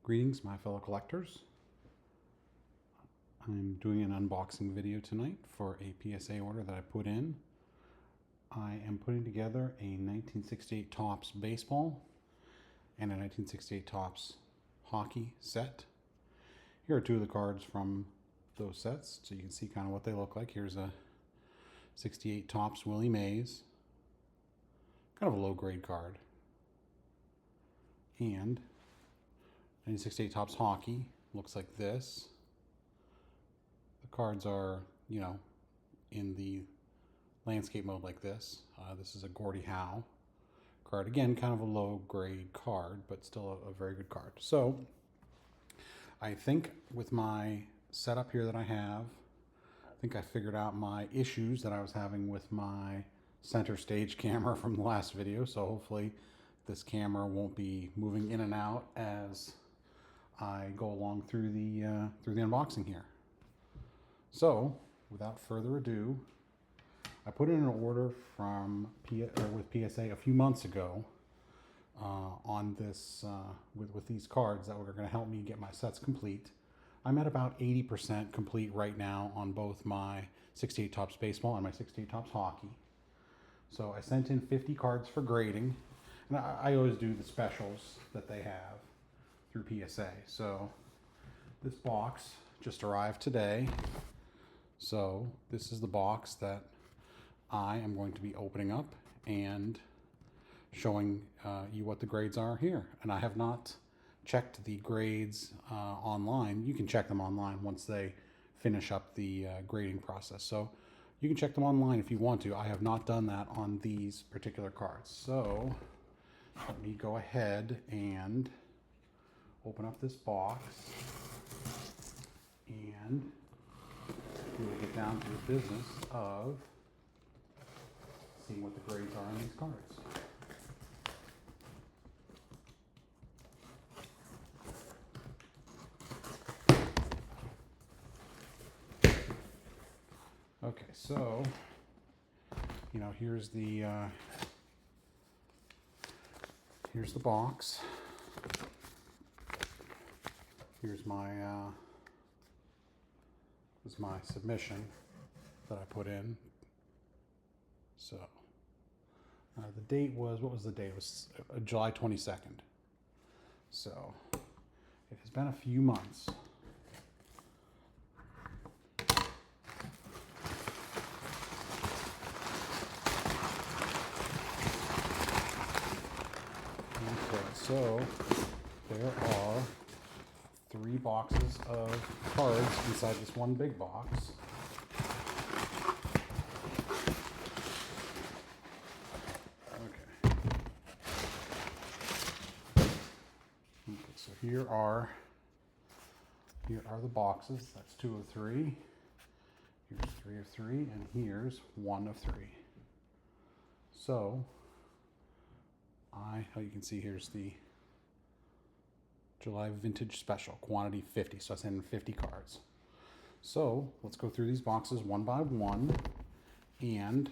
Greetings, my fellow collectors. I'm doing an unboxing video tonight for a PSA order that I put in. I am putting together a 1968 Topps baseball and a 1968 Topps hockey set. Here are two of the cards from those sets, so you can see kind of what they look like. Here's a 68 Topps Willie Mays, kind of a low grade card. And 1968 Topps hockey looks like this. The cards are, in the landscape mode like this. This is a Gordie Howe card. Again, kind of a low grade card, but still a very good card. So I think with my setup here that I have, I think I figured out my issues that I was having with my center stage camera from the last video. So hopefully this camera won't be moving in and out as I go along through the unboxing here. So without further ado, I put in an order with PSA a few months ago on this with these cards that were going to help me get my sets complete. I'm at about 80% complete right now on both my 68 Topps baseball and my 68 Topps hockey. So I sent in 50 cards for grading, and I always do the specials that they have through PSA. So this box just arrived today. So this is the box that I am going to be opening up and showing you what the grades are here. And I have not checked the grades online. You can check them online once they finish up the grading process. So you can check them online if you want to. I have not done that on these particular cards. So let me go ahead and open up this box, and we will get down to the business of seeing what the grades are on these cards. Okay, so here's the box. Here's my submission that I put in. So the date was, what was the date? It was July 22nd. So it has been a few months. Okay, so there are 3 boxes of cards inside this one big box. Okay, so here are the boxes. That's 2 of 3. Here's 3 of 3, and here's 1 of 3. So you can see here's the July Vintage Special, quantity 50. So I sent in 50 cards. So let's go through these boxes one by one and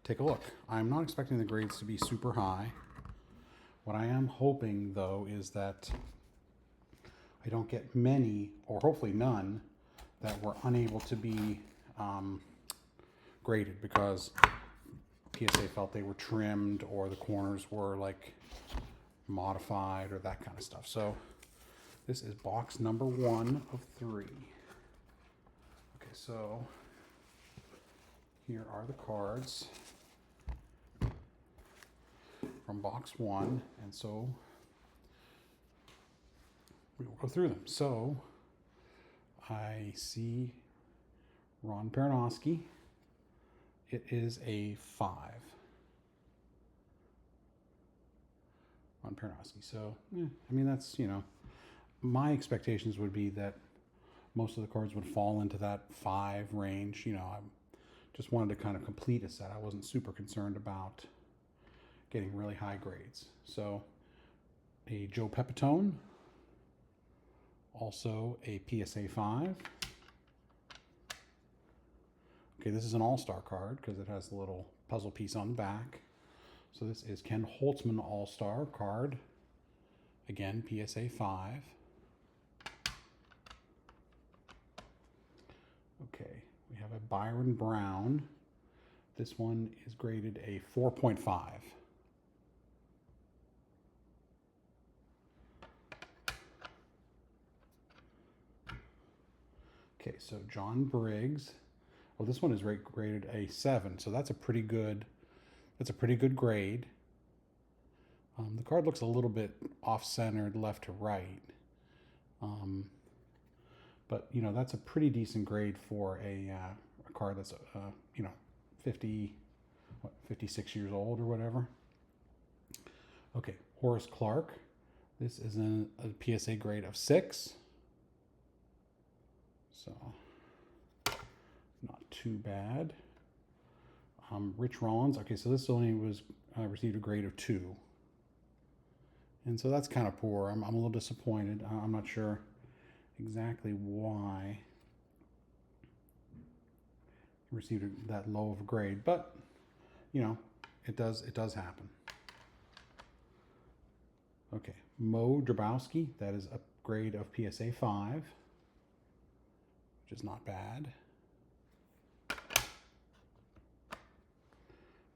take a look. I'm not expecting the grades to be super high. What I am hoping, though, is that I don't get many, or hopefully none, that were unable to be graded because PSA felt they were trimmed or the corners were like modified or that kind of stuff. So this is box number 1 of 3. Okay, so here are the cards from box 1, and so we will go through them. So I see Ron Pernoski. It is a 5. On Pernoski. So, that's, my expectations would be that most of the cards would fall into that 5 range. I just wanted to kind of complete a set. I wasn't super concerned about getting really high grades. So, a Joe Pepitone, also a PSA 5. Okay, this is an all-star card because it has a little puzzle piece on the back. So this is Ken Holtzman All-Star card, Again, PSA 5. Okay, we have a Byron Brown. This one is graded a 4.5. Okay, so John Briggs. Oh, this one is graded a 7, so that's a pretty good grade. The card looks a little bit off-centered left to right. But, you know, that's a pretty decent grade for a card that's, you know, 56 years old or whatever. Okay, Horace Clark. This is a PSA grade of 6. So, not too bad. Rich Rollins. Okay, so this only was received a grade of 2. And so that's kind of poor. I'm a little disappointed. I'm not sure exactly why he received that low of a grade, but you know, it does happen. Okay, Mo Drabowski, that is a grade of PSA 5, which is not bad.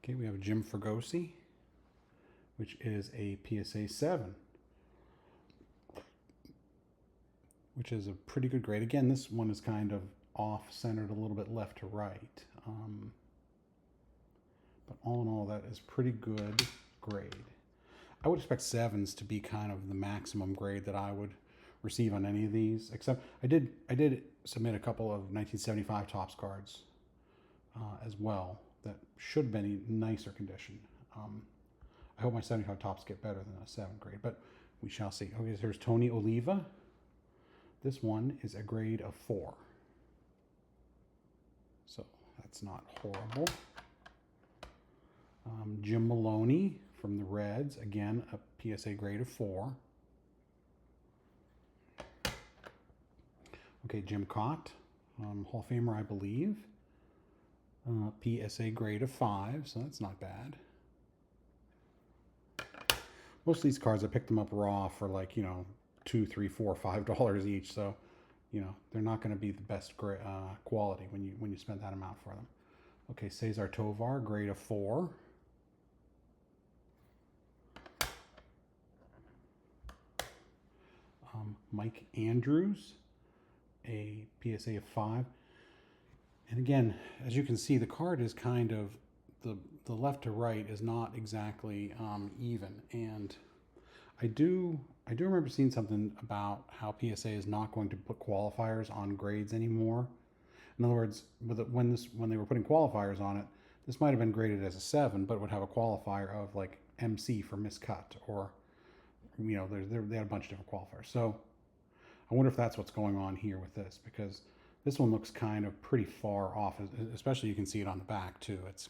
Okay, we have Jim Fregosi, which is a PSA 7, which is a pretty good grade. Again, this one is kind of off-centered a little bit left to right. But all in all, that is pretty good grade. I would expect 7s to be kind of the maximum grade that I would receive on any of these, except I did submit a couple of 1975 Topps cards as well that should have been in nicer condition. I hope my 75 Topps get better than a 7 grade, but we shall see. Okay, so here's Tony Oliva. This one is a grade of 4. So that's not horrible. Jim Maloney from the Reds. Again, a PSA grade of 4. Okay, Jim Cott, Hall of Famer, I believe. PSA grade of 5, so that's not bad. Most of these cards, I picked them up raw for like, you know, $2, $3, $4, $5 each. So, you know, they're not going to be the best quality when you spend that amount for them. Okay, Cesar Tovar, grade of 4. Mike Andrews, a PSA of 5. And again, as you can see, the card is kind of, the left to right is not exactly even. And I do remember seeing something about how PSA is not going to put qualifiers on grades anymore. In other words, when they were putting qualifiers on it, this might have been graded as a 7, but would have a qualifier of like MC for miscut, or, you know, they had a bunch of different qualifiers. So I wonder if that's what's going on here with this, because this one looks kind of pretty far off, especially you can see it on the back too. It's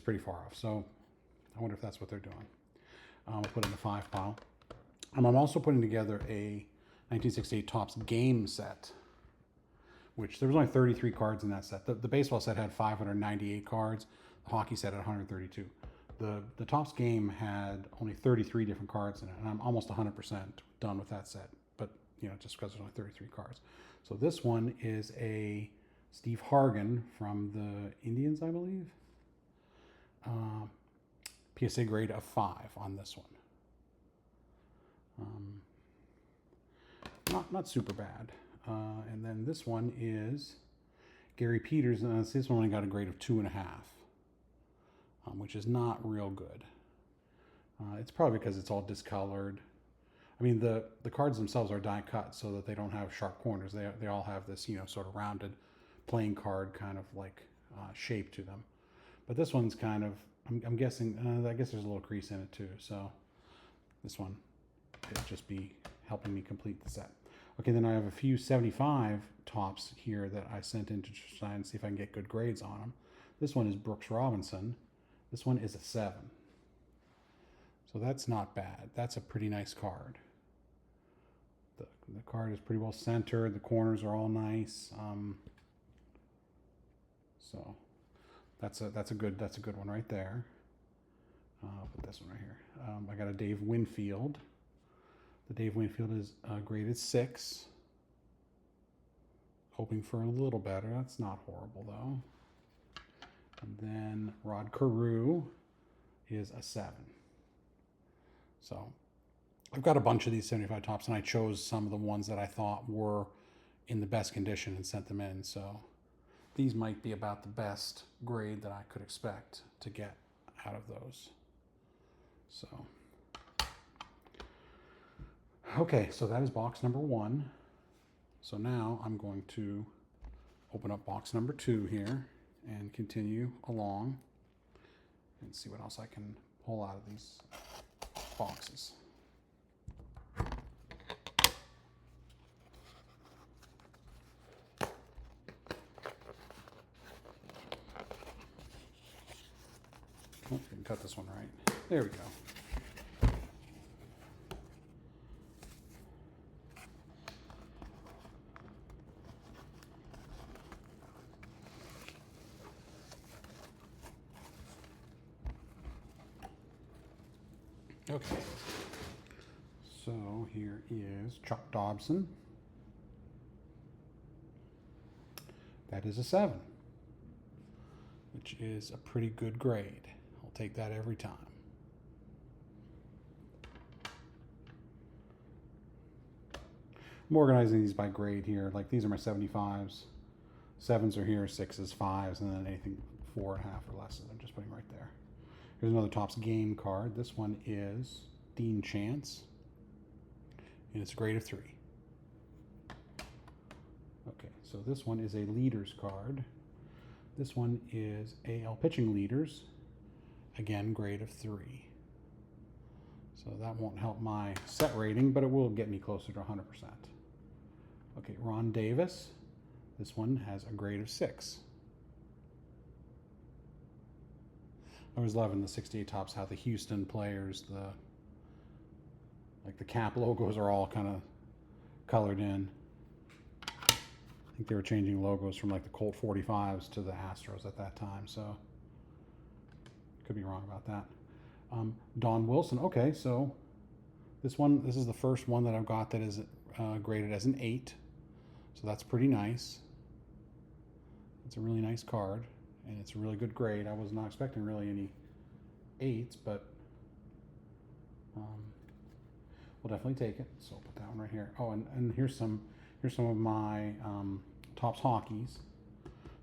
pretty far off. So I wonder if that's what they're doing. I'll put it in the 5 pile. I'm also putting together a 1968 Topps game set, which there was only 33 cards in that set. The baseball set had 598 cards. The hockey set had 132. The Topps game had only 33 different cards in it, and I'm almost 100% done with that set. But, you know, just because there's only 33 cards. So this one is a Steve Hargan from the Indians, I believe. PSA grade of 5 on this one. Not super bad. And then this one is Gary Peters, and this one only got a grade of 2.5, which is not real good. It's probably because it's all discolored. I mean, the cards themselves are die cut so that they don't have sharp corners. They all have this, you know, sort of rounded playing card kind of like shape to them. But this one's kind of, I'm guessing, I guess there's a little crease in it too. So this one will just be helping me complete the set. Okay, then I have a few 75 Topps here that I sent in to try and see if I can get good grades on them. This one is Brooks Robinson. This one is a 7. So that's not bad. That's a pretty nice card. The card is pretty well centered. The corners are all nice. So that's a good one right there. I'll put this one right here. I got a Dave Winfield. The Dave Winfield is graded 6. Hoping for a little better. That's not horrible though. And then Rod Carew is a 7. So I've got a bunch of these 75 tops, and I chose some of the ones that I thought were in the best condition and sent them in. So these might be about the best grade that I could expect to get out of those. So, okay, so that is box number 1. So now I'm going to open up box number 2 here and continue along and see what else I can pull out of these boxes. Oh, I can cut this one right. There we go. Okay. So here is Chuck Dobson. That is a 7, which is a pretty good grade. I'll take that every time. I'm organizing these by grade here. Like these are my 75s. 7s are here, 6s, 5s, and then anything 4.5 or less, I'm just putting right there. Here's another Topps game card. This one is Dean Chance, and it's a grade of 3. Okay, so this one is a leaders card. This one is AL pitching leaders, again grade of 3. So that won't help my set rating, but it will get me closer to 100%. Okay, Ron Davis. This one has a grade of 6. I was loving the 68 Topps, how the Houston players, like the cap logos are all kind of colored in. I think they were changing logos from like the Colt 45s to the Astros at that time, so could be wrong about that. Don Wilson. Okay, so this is the first one that I've got that is graded as an 8, so that's pretty nice. It's a really nice card, and it's a really good grade. I was not expecting really any 8s, but we'll definitely take it. So I'll put that one right here. Oh, and here's some of my Topps Hockeys.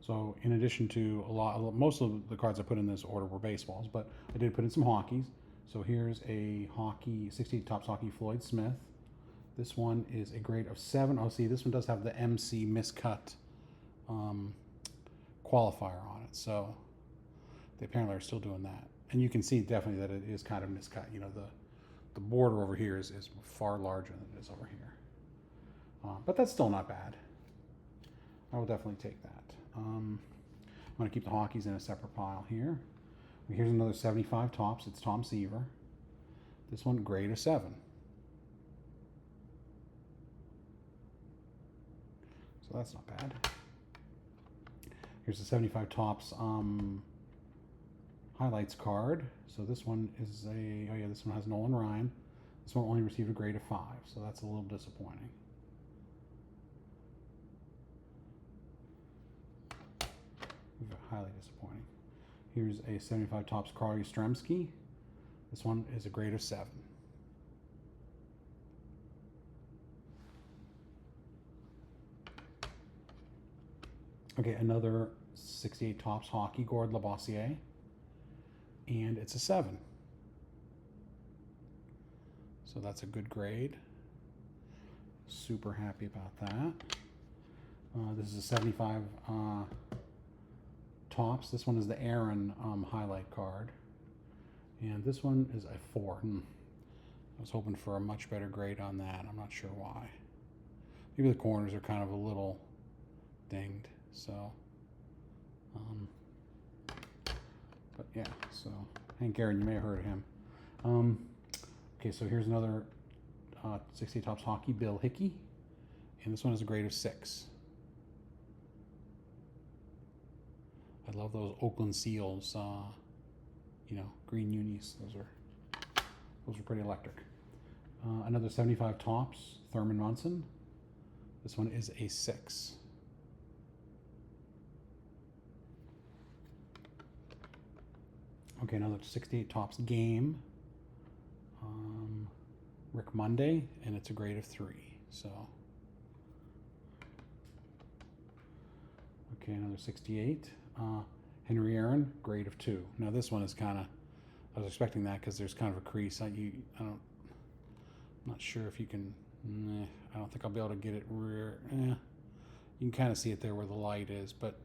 So in addition to most of the cards I put in this order were baseballs, but I did put in some Hockeys. So here's a hockey, 68 Topps Hockey Floyd Smith. This one is a grade of 7. Oh, see, this one does have the MC miscut qualifier on it. So they apparently are still doing that. And you can see definitely that it is kind of miscut. You know, the border over here is far larger than it is over here. But that's still not bad. I will definitely take that. I'm going to keep the Hockeys in a separate pile here. Here's another 75 Topps. It's Tom Seaver. This one, grade of 7. So that's not bad. Here's the 75 Topps highlights card. So this one is this one has Nolan Ryan. This one only received a grade of 5, so that's a little disappointing. Highly disappointing. Here's a 75 Topps Carl Yastrzemski. This one is a grade of 7. Okay, another 68 Topps Hockey Gord Labossiere, and it's a 7. So that's a good grade. Super happy about that. This is a 75 Topps. This one is the Aaron highlight card, and this one is a 4. I was hoping for a much better grade on that. I'm not sure why. Maybe the corners are kind of a little dinged. So, but yeah. So Hank Aaron, you may have heard of him. Okay, so here's another 68 Topps Hockey Bill Hickey, and this one is a grade of 6. I love those Oakland Seals, green unis. Those are pretty electric. Another 75 tops, Thurman Munson. This one is a 6. Okay, another 68 tops game. Rick Monday, and it's a grade of 3. So, okay, another 68. Henry Aaron, grade of 2. Now this one is kind of, I was expecting that because there's kind of a crease. I'm not sure if you can. I don't think I'll be able to get it rear. You can kind of see it there where the light is, but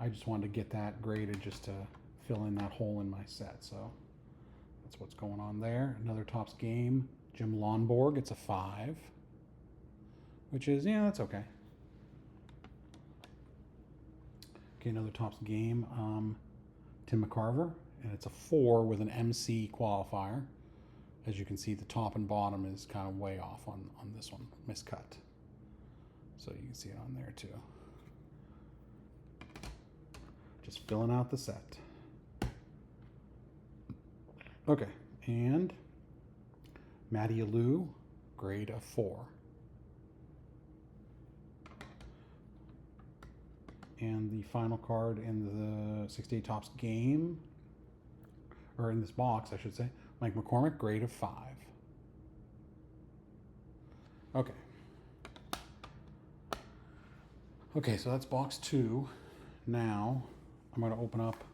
I just wanted to get that graded just to fill in that hole in my set. So that's what's going on there. Another Topps game, Jim Lonborg. It's a 5, which is, yeah, that's okay. Okay, another Topps game, Tim McCarver, and it's a 4 with an MC qualifier. As you can see, the top and bottom is kind of way off on this one, miscut. So you can see it on there too. Just filling out the set. Okay, and Matty Alou, grade of 4. And the final card in the 68 Topps game, or in this box, I should say, Mike McCormick, grade of 5. Okay. Okay, so that's box 2. Now, I'm going to open up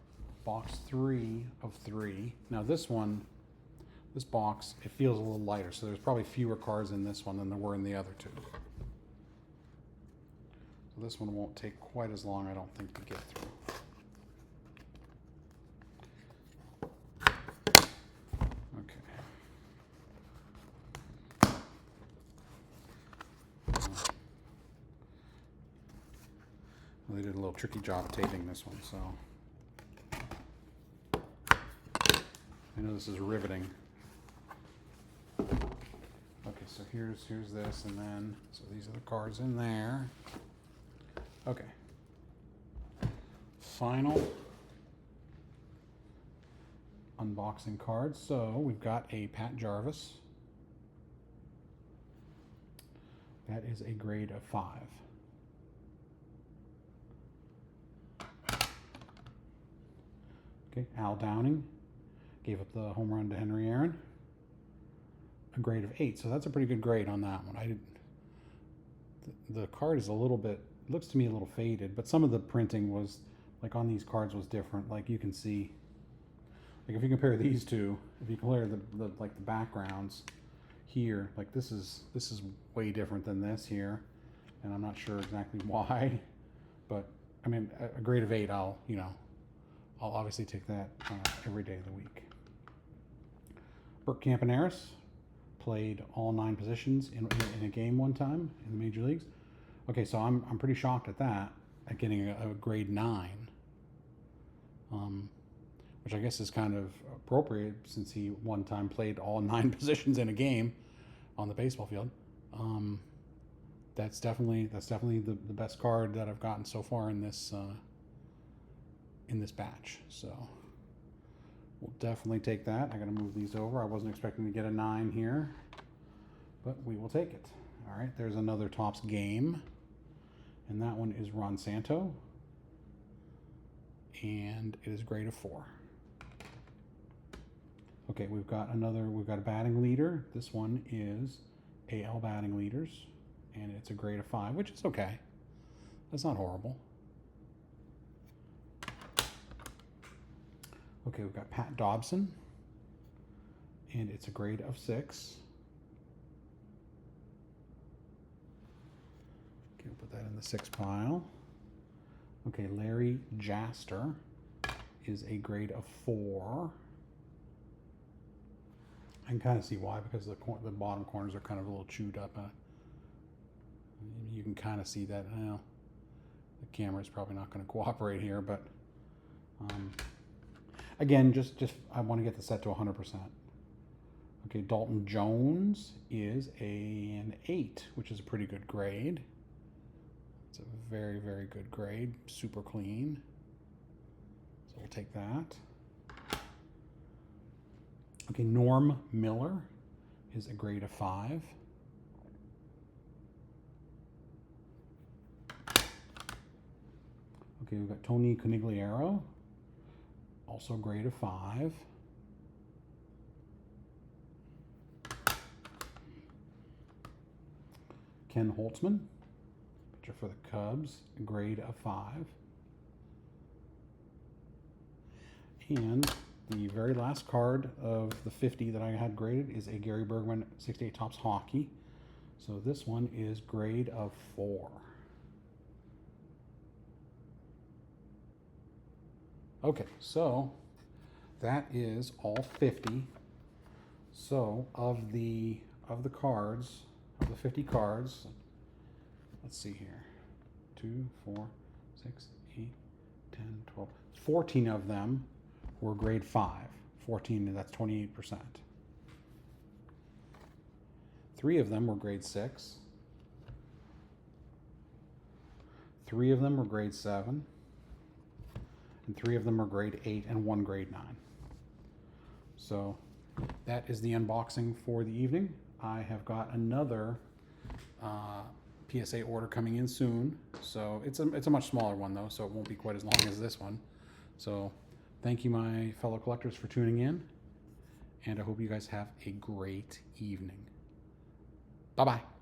box 3 of 3. Now this one, this box, it feels a little lighter, so there's probably fewer cards in this one than there were in the other 2. So this one won't take quite as long, I don't think, to get through. They did a little tricky job of taping this one, so I know this is riveting. Okay, so here's this, and then so these are the cards in there. Okay. Final unboxing cards. So we've got a Pat Jarvis. That is a grade of 5. Okay, Al Downing gave up the home run to Henry Aaron. A grade of 8, so that's a pretty good grade on that one. The card is a little bit, looks to me a little faded, but some of the printing was, like on these cards, was different. Like you can see, like if you compare these two, if you compare the backgrounds here, like this is way different than this here, and I'm not sure exactly why, but I mean a grade of 8, I'll obviously take that every day of the week. Bert Campaneris played all 9 positions in a game one time in the major leagues. Okay, so I'm pretty shocked at that, at getting a grade 9, which I guess is kind of appropriate since he one time played all 9 positions in a game on the baseball field. That's definitely the best card that I've gotten so far in this batch. So we'll definitely take that. I got to move these over. I wasn't expecting to get a 9 here, but we will take it. All right, there's another Topps game, and that one is Ron Santo, and it is grade of 4. Okay, we've got a batting leader. This one is AL batting leaders, and it's a grade of 5, which is okay. That's not horrible. Okay, we've got Pat Dobson, and it's a grade of 6. Okay, we'll put that in the 6 pile. Okay, Larry Jaster is a grade of 4. I can kind of see why, because the bottom corners are kind of a little chewed up. You can kind of see that. Well, the camera is probably not going to cooperate here, but again, just I want to get the set to 100%. Okay, Dalton Jones is an 8, which is a pretty good grade. It's a very, very good grade. Super clean. So we'll take that. Okay, Norm Miller is a grade of 5. Okay, we've got Tony Conigliaro, also grade of 5. Ken Holtzman, pitcher for the Cubs, grade of 5. And the very last card of the 50 that I had graded is a Gary Bergman 68 Topps Hockey. So this one is grade of 4. Okay, so that is all 50. So of the cards, of the 50 cards, let's see here. 2, 4, 6, 8, 10, 12, 14 of them were grade 5. 14, that's 28%. 3 of them were grade 6. 3 of them were grade 7. And 3 of them are grade 8 and 1 grade 9. So that is the unboxing for the evening. I have got another PSA order coming in soon. So it's a much smaller one though, so it won't be quite as long as this one. So thank you, my fellow collectors, for tuning in, and I hope you guys have a great evening. Bye-bye.